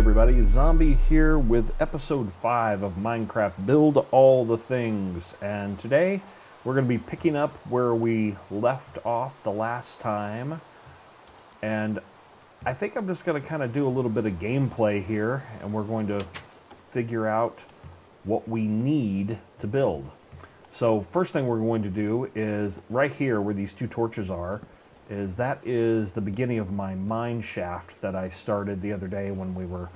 everybody, Zombie here with episode 5 of Minecraft Build All the Things. And today we're going to be picking up where we left off the last time. And I think I'm just going to kind of do a little bit of gameplay here, and we're going to figure out what we need to build. So first thing we're going to do is right here where these two torches are, that is the beginning of my mine shaft that I started the other day when we were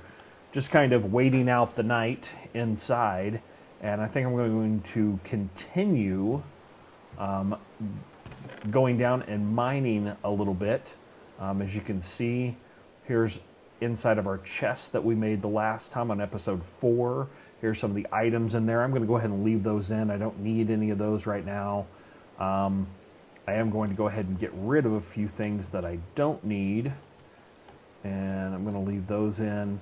just kind of waiting out the night inside. And I think I'm going to continue going down and mining a little bit. As you can see, here's inside of our chest that we made the last time on episode 4. Here's some of the items in there. I'm going to go ahead and leave those in. I don't need any of those right now. I am going to go ahead and get rid of a few things that I don't need, and I'm going to leave those in.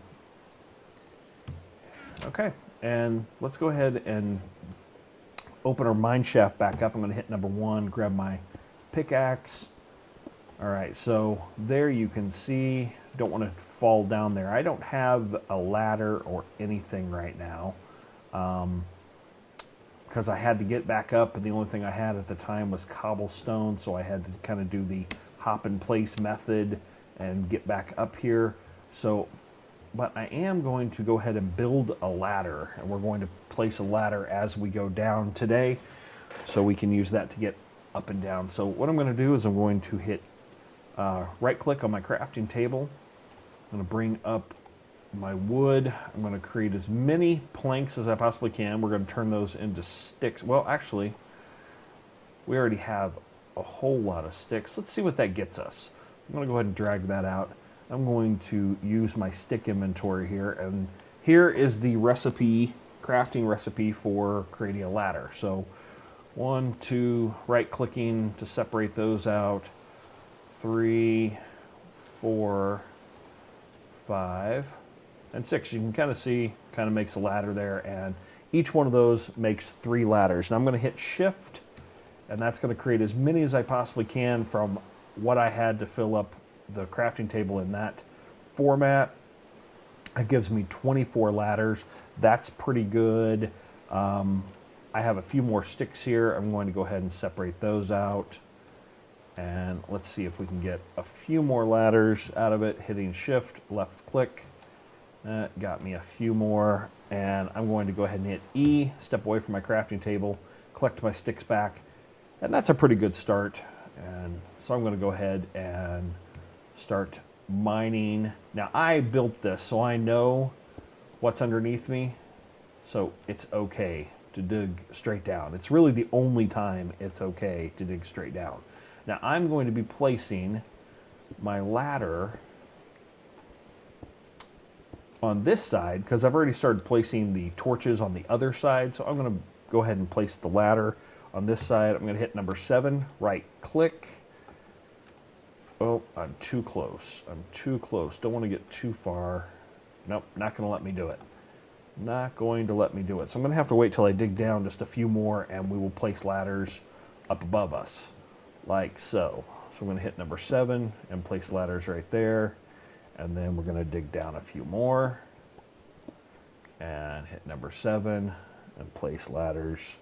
Okay, and let's go ahead and open our mine shaft back up. I'm going to hit number 1, grab my pickaxe. All right, so there you can see, don't want to fall down there. I don't have a ladder or anything right now. Because I had to get back up, and the only thing I had at the time was cobblestone, so I had to kind of do the hop in place method and get back up here. So, but I am going to go ahead and build a ladder, and we're going to place a ladder as we go down today, so we can use that to get up and down. So what I'm going to do is I'm going to hit right click on my crafting table. I'm going to bring up my wood. I'm going to create as many planks as I possibly can. We're going to turn those into sticks. Well, actually, we already have a whole lot of sticks. Let's see what that gets us. I'm going to go ahead and drag that out. I'm going to use my stick inventory here, and here is the recipe, crafting recipe for creating a ladder. So 1, 2, right clicking to separate those out. 3, 4, 5, and 6. You can kind of see, kind of makes a ladder there, and each one of those makes 3 ladders. Now I'm going to hit shift, and that's going to create as many as I possibly can from what I had to fill up the crafting table in that format. It gives me 24 ladders. That's pretty good. I have a few more sticks here. I'm going to go ahead and separate those out, and let's see if we can get a few more ladders out of it. Hitting shift, left click. That got me a few more, and I'm going to go ahead and hit E, step away from my crafting table, collect my sticks back, and that's a pretty good start. And so I'm going to go ahead and start mining. Now I built this, so I know what's underneath me, so it's okay to dig straight down. It's really the only time it's okay to dig straight down. Now I'm going to be placing my ladder on this side, because I've already started placing the torches on the other side. So I'm going to go ahead and place the ladder on this side. I'm going to hit number 7, right click. Oh, I'm too close. I'm too close. Don't want to get too far. Nope, not going to let me do it. Not going to let me do it. So I'm going to have to wait till I dig down just a few more, and we will place ladders up above us, like so. So I'm going to hit number 7 and place ladders right there. And then we're going to dig down a few more and hit number 7 and place ladders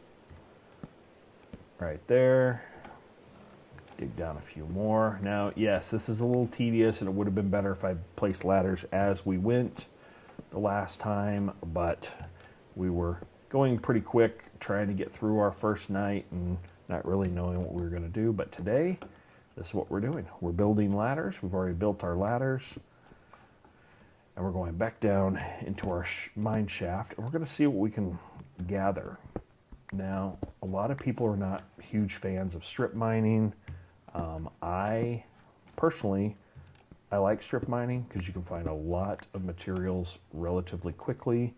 right there. Dig down a few more. Now, yes, this is a little tedious, and it would have been better if I placed ladders as we went the last time, but we were going pretty quick, trying to get through our first night and not really knowing what we were going to do. But today, this is what we're doing. We're building ladders. We've already built our ladders. And we're going back down into our mine shaft, and we're going to see what we can gather. Now, a lot of people are not huge fans of strip mining. I personally, I like strip mining because you can find a lot of materials relatively quickly,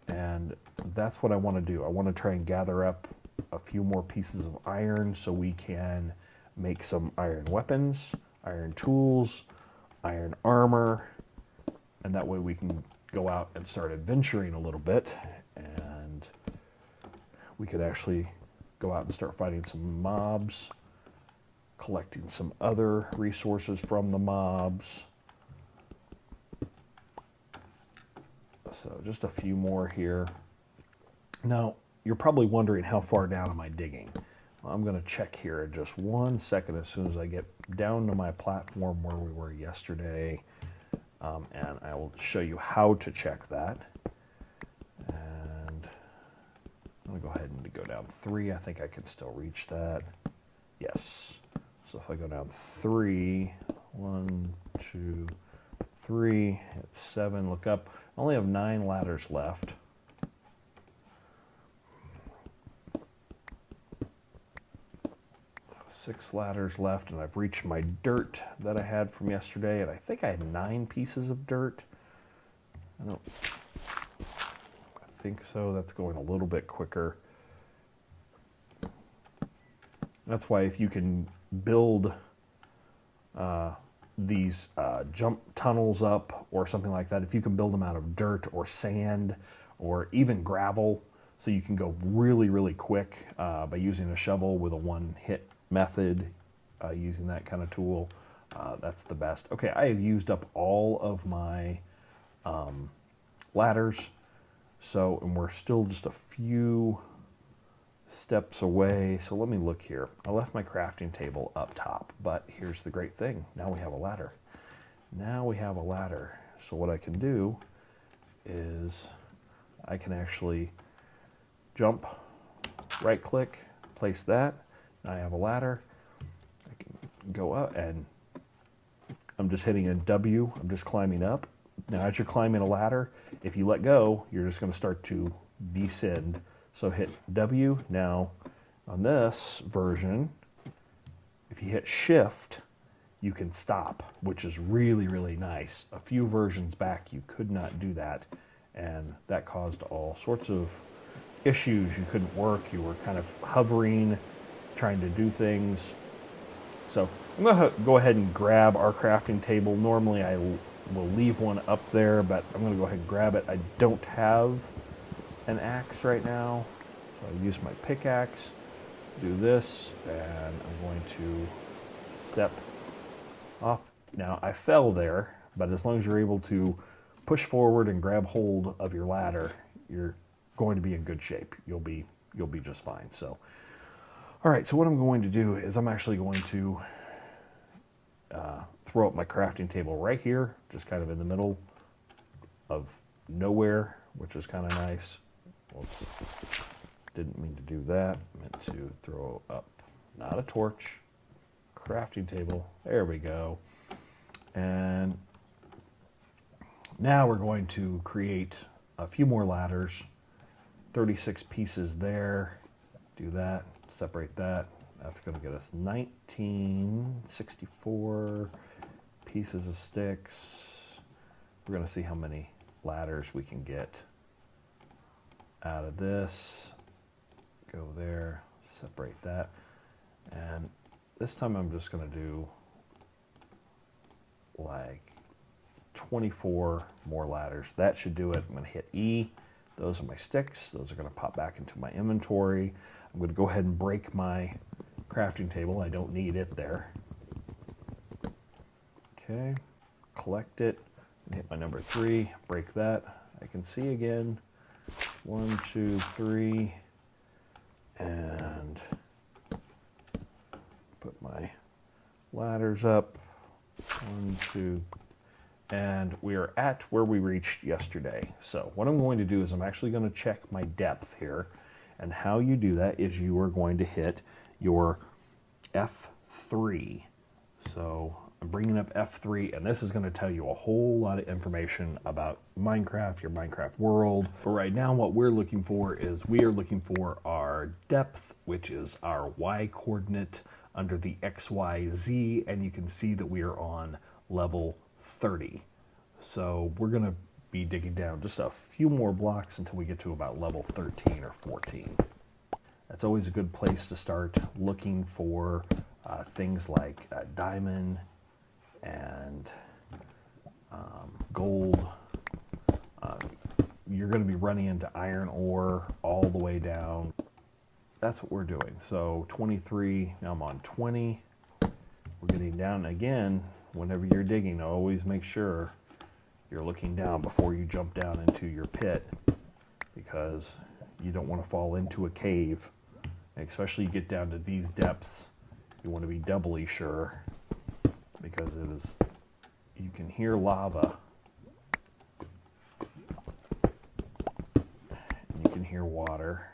and that's what I want to do. I want to try and gather up a few more pieces of iron so we can make some iron weapons, iron tools, iron armor, and that way we can go out and start adventuring a little bit, and we could actually go out and start fighting some mobs, collecting some other resources from the mobs, So just a few more here. Now, you're probably wondering how far down am I digging? Well, I'm going to check here in just 1 second as soon as I get down to my platform where we were yesterday. And I will show you how to check that. And I'm going to go ahead and go down 3. I think I can still reach that. Yes. So if I go down 3, 1, 2, 3, hit 7, look up. I only have 9 ladders left. Six ladders left, and I've reached my dirt that I had from yesterday, and I think I had 9 pieces of dirt. I think so. That's going a little bit quicker. That's why if you can build these jump tunnels up or something like that, if you can build them out of dirt or sand or even gravel, so you can go really, really quick by using a shovel with a one-hit method, using that kind of tool, that's the best. Okay, I have used up all of my ladders, so, and we're still just a few steps away. So let me look here. I left my crafting table up top, but here's the great thing. Now we have a ladder. Now we have a ladder. So what I can do is I can actually jump, right click, place that. Now I have a ladder. I can go up, and I'm just hitting a W. I'm just climbing up. Now as you're climbing a ladder, if you let go, you're just going to start to descend. So hit W. Now on this version, if you hit Shift, you can stop, which is really, really nice. A few versions back, you could not do that, and that caused all sorts of issues. You couldn't work. You were kind of hovering, trying to do things. So I'm going to go ahead and grab our crafting table. Normally I will leave one up there, but I'm going to go ahead and grab it. I don't have an axe right now, so I use my pickaxe, do this, and I'm going to step off. Now I fell there, but as long as you're able to push forward and grab hold of your ladder, you're going to be in good shape. You'll be just fine. So all right, so what I'm going to do is I'm actually going to throw up my crafting table right here, just kind of in the middle of nowhere, which is kind of nice. Whoops, didn't mean to do that. Meant to throw up, not a torch, crafting table. There we go. And now we're going to create a few more ladders. 36 pieces there. Do that. Separate that. That's going to get us 1964 pieces of sticks. We're going to see how many ladders we can get out of this. Go there, separate that. And this time I'm just going to do like 24 more ladders. That should do it. I'm going to hit E. Those are my sticks. Those are going to pop back into my inventory. I'm going to go ahead and break my crafting table. I don't need it there. Okay, collect it, and hit my number 3, break that. I can see again. 1, 2, 3, and put my ladders up. 1, 2, and we are at where we reached yesterday. So what I'm going to do is I'm actually going to check my depth here. And how you do that is you are going to hit your F3. So I'm bringing up F3, and this is going to tell you a whole lot of information about Minecraft, your Minecraft world. But right now what we're looking for is we are looking for our depth, which is our Y coordinate under the XYZ, and you can see that we are on level 30. So we're going to be digging down just a few more blocks until we get to about level 13 or 14. That's always a good place to start looking for things like diamond and gold. You're going to be running into iron ore all the way down. That's what we're doing. So 23, now I'm on 20. We're getting down again. Whenever you're digging, always make sure you're looking down before you jump down into your pit, because you don't want to fall into a cave. Especially you get down to these depths, you want to be doubly sure, because you can hear lava, and you can hear water,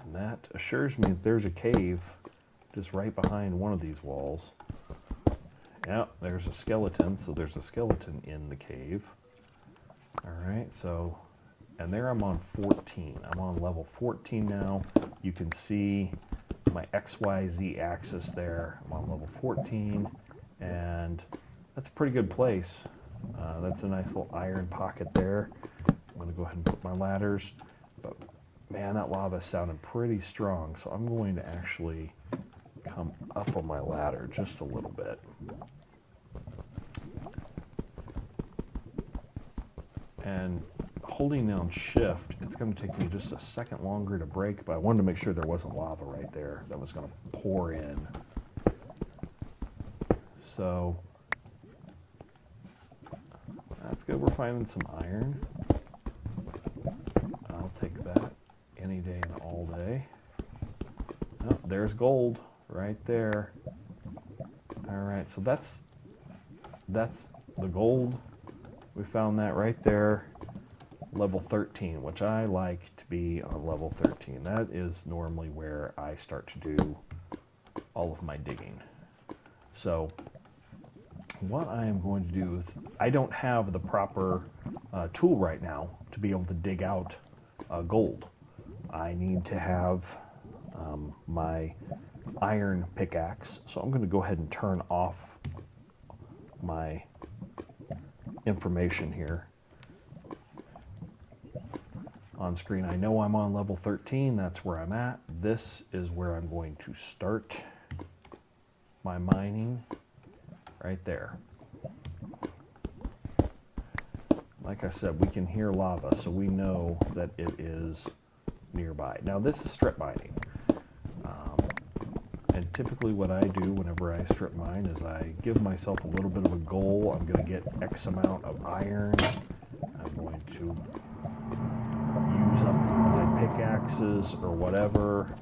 and that assures me that there's a cave just right behind one of these walls. Yeah, there's a skeleton, so there's a skeleton in the cave. Alright, so, and there I'm on 14. I'm on level 14 now. You can see my XYZ axis there. I'm on level 14, and that's a pretty good place. That's a nice little iron pocket there. I'm going to go ahead and put my ladders, but man, that lava sounded pretty strong, so I'm going to actually come up on my ladder just a little bit. And holding down shift, it's going to take me just a second longer to break, but I wanted to make sure there wasn't lava right there that was going to pour in. So that's good. We're finding some iron. I'll take that any day and all day. Oh, there's gold right there. All right, so that's the gold. We found that right there, level 13, which I like to be on level 13. That is normally where I start to do all of my digging. So what I am going to do is, I don't have the proper tool right now to be able to dig out gold. I need to have my iron pickaxe, so I'm going to go ahead and turn off my information here on screen. I know I'm on level 13, that's where I'm at. This is where I'm going to start my mining, right there. Like I said, we can hear lava, so we know that it is nearby. Now this is strip mining. And typically what I do whenever I strip mine is I give myself a little bit of a goal. I'm going to get X amount of iron. I'm going to use up my pickaxes or whatever.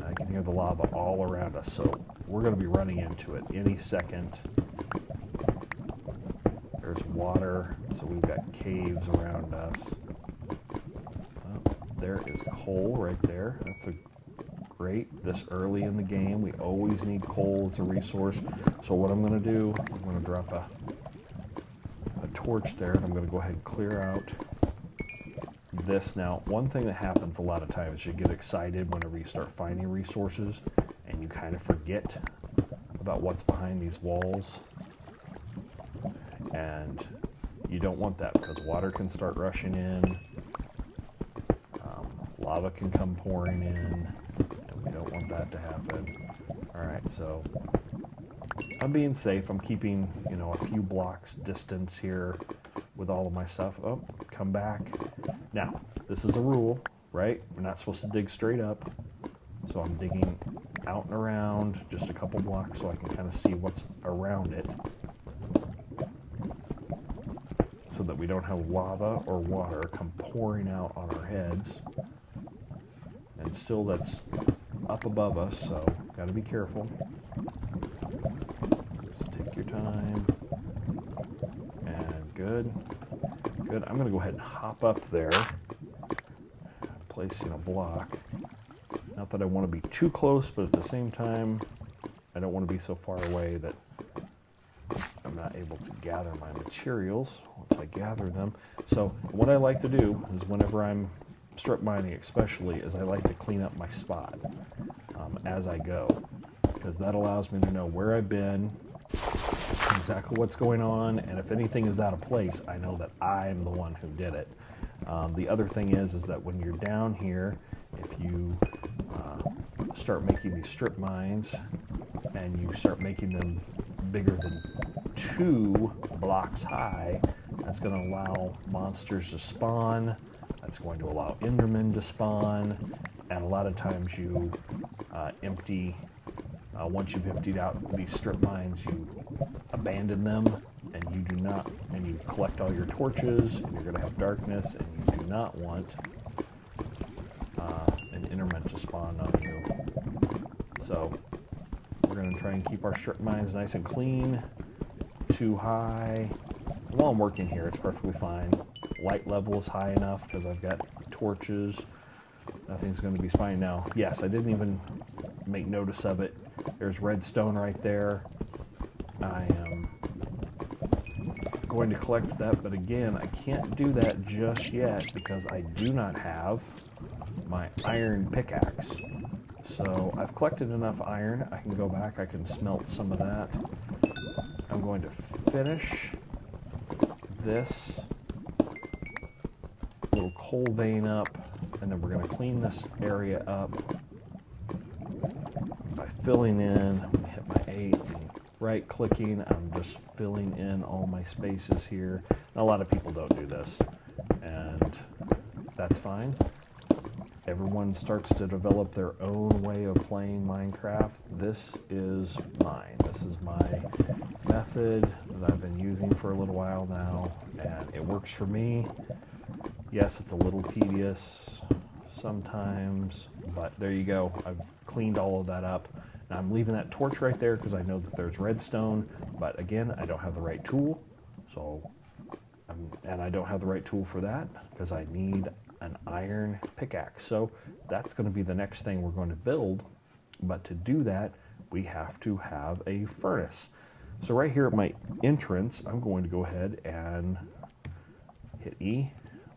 I can hear the lava all around us, so we're going to be running into it any second. There's water, so we've got caves around us. There is coal right there. That's a great. This early in the game, we always need coal as a resource. So what I'm going to do, I'm going to drop a torch there, and I'm going to go ahead and clear out this. Now, one thing that happens a lot of times is you get excited whenever you start finding resources, and you kind of forget about what's behind these walls. And you don't want that, because water can start rushing in, lava can come pouring in, and we don't want that to happen. Alright, so I'm being safe. I'm keeping, you know, a few blocks distance here with all of my stuff. Oh, come back. Now, this is a rule, right? We're not supposed to dig straight up. So I'm digging out and around just a couple blocks so I can kind of see what's around it, so that we don't have lava or water come pouring out on our heads. And still that's up above us, so got to be careful. Just take your time. And good. Good. I'm going to go ahead and hop up there, placing a block. Not that I want to be too close, but at the same time, I don't want to be so far away that I'm not able to gather my materials once I gather them. So what I like to do is, whenever I'm strip mining especially, is I like to clean up my spot as I go, because that allows me to know where I've been, exactly what's going on, and if anything is out of place, I know that I'm the one who did it. The other thing is that when you're down here, if you start making these strip mines and you start making them bigger than 2 blocks high, that's going to allow monsters to spawn. That's going to allow Endermen to spawn, and a lot of times you empty, once you've emptied out these strip mines, you abandon them and you do not, and you collect all your torches, and you're going to have darkness, and you do not want an interment to spawn on you. So we're going to try and keep our strip mines nice and clean. Too high. While I'm working here, it's perfectly fine. Light level is high enough because I've got torches. Nothing's going to be spawning now. Yes, I didn't even make notice of it. There's redstone right there. I am going to collect that, but again, I can't do that just yet because I do not have my iron pickaxe. So I've collected enough iron. I can go back, I can smelt some of that. I'm going to finish this little coal vein up, and then we're going to clean this area up by filling in. I'm going to hit my 8 and right clicking. I'm just filling in all my spaces here. And a lot of people don't do this, and that's fine. Everyone starts to develop their own way of playing Minecraft. This is mine. This is my method that I've been using for a little while now, and it works for me. Yes, it's a little tedious sometimes, but there you go. I've cleaned all of that up. Now I'm leaving that torch right there because I know that there's redstone, but again, I don't have the right tool, and I don't have the right tool for that because I need an iron pickaxe. So that's going to be the next thing we're going to build, but to do that, we have to have a furnace. So right here at my entrance, I'm going to go ahead and hit E.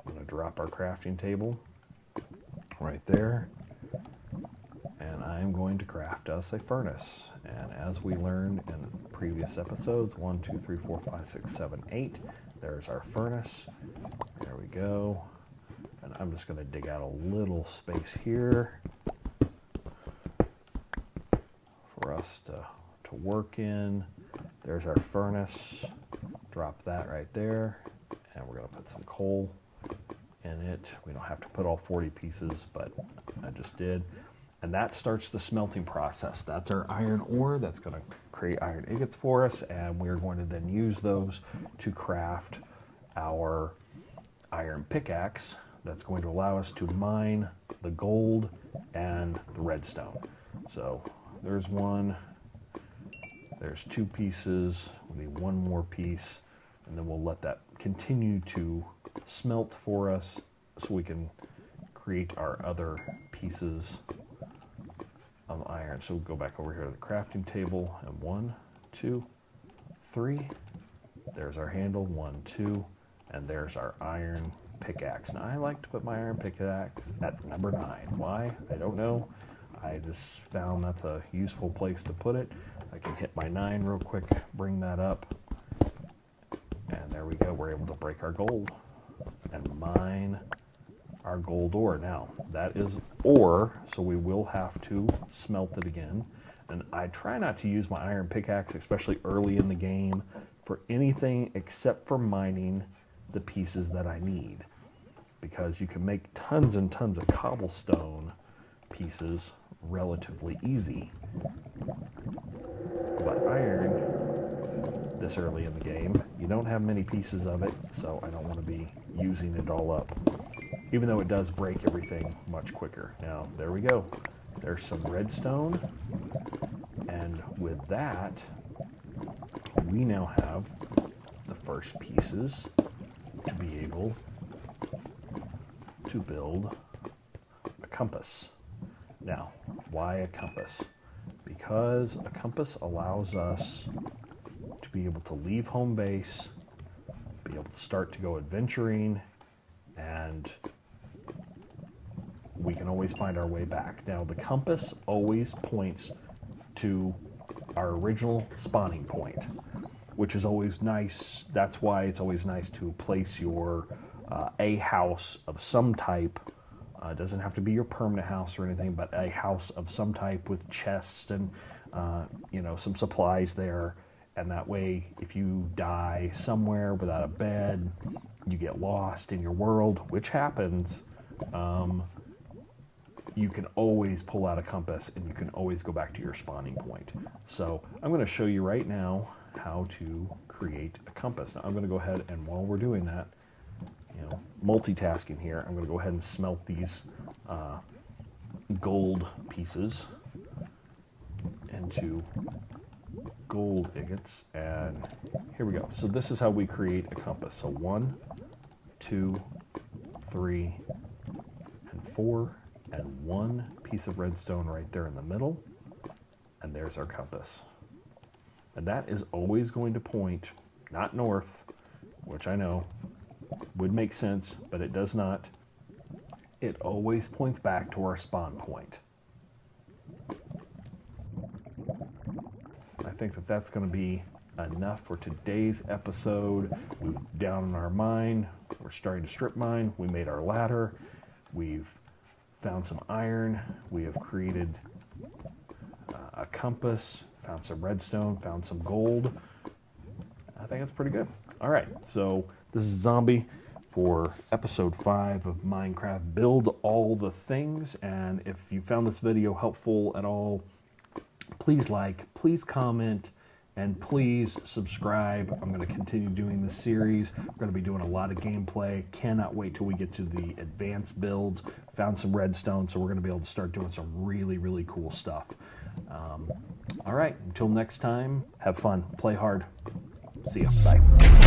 I'm going to drop our crafting table right there, and I'm going to craft us a furnace. And as we learned in previous episodes, 1, 2, 3, 4, 5, 6, 7, 8, there's our furnace. There we go. And I'm just going to dig out a little space here for us to work in. There's our furnace. Drop that right there. And we're going to put some coal in it. We don't have to put all 40 pieces, but I just did. And that starts the smelting process. That's our iron ore. That's going to create iron ingots for us. And we're going to then use those to craft our iron pickaxe. That's going to allow us to mine the gold and the redstone. So there's one, there's 2 pieces, we need 1 more piece, and then we'll let that continue to smelt for us so we can create our other pieces of iron. So we'll go back over here to the crafting table, and 1, 2, 3, there's our handle, 1, 2, and there's our iron pickaxe. Now I like to put my iron pickaxe at number 9. Why? I don't know. I just found that's a useful place to put it. I can hit my 9 real quick, bring that up, and there we go. We're able to break our gold and mine our gold ore. Now that is ore, so we will have to smelt it again. And I try not to use my iron pickaxe, especially early in the game, for anything except for mining the pieces that I need, because you can make tons and tons of cobblestone pieces relatively easy, but iron this early in the game, you don't have many pieces of it, so I don't want to be using it all up, even though it does break everything much quicker. Now there we go, there's some redstone, and with that we now have the first pieces to be able to build a compass. Now, why a compass? Because a compass allows us to be able to leave home base, be able to start to go adventuring, and we can always find our way back. Now, the compass always points to our original spawning point, which is always nice. That's why it's always nice to place your a house of some type. It doesn't have to be your permanent house or anything, but a house of some type with chests and some supplies there. And that way, if you die somewhere without a bed, you get lost in your world, which happens, you can always pull out a compass and you can always go back to your spawning point. So I'm going to show you right now how to create a compass. Now I'm going to go ahead and while we're doing that, multitasking here, I'm going to go ahead and smelt these gold pieces into gold ingots, and here we go. So this is how we create a compass. So 1, 2, 3, and 4, and 1 piece of redstone right there in the middle, and there's our compass. And that is always going to point not north, which I know would make sense, but it does not. It always points back to our spawn point. I think that that's going to be enough for today's episode. We're down in our mine. We're starting to strip mine. We made our ladder. We've found some iron. We have created a compass, found some redstone, found some gold. I think it's pretty good. All right, so this is Zombie for episode 5 of Minecraft Build All the Things. And if you found this video helpful at all, please like, please comment, and please subscribe. I'm going to continue doing this series. We're going to be doing a lot of gameplay. Cannot wait till we get to the advanced builds. Found some redstone, so we're going to be able to start doing some really, really cool stuff. All right, until next time, have fun, play hard. See ya, bye.